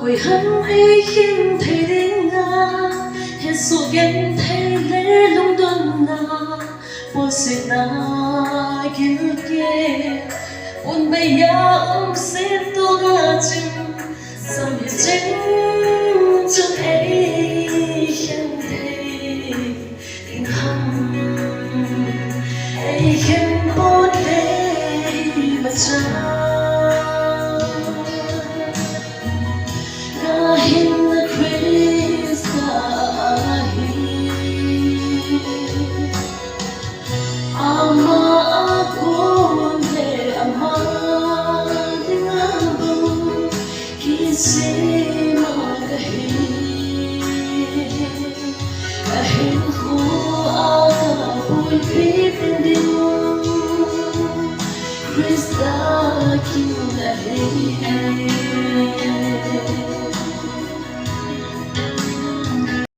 quỳ hân Eikhen thầy đến nga hết số gen thầy lẽ lung đơn na po se na kêu kê un bay ya se to ga chim sam ye chim cho Eikhen thầy in hâm Eikhenponte Maicham Krista King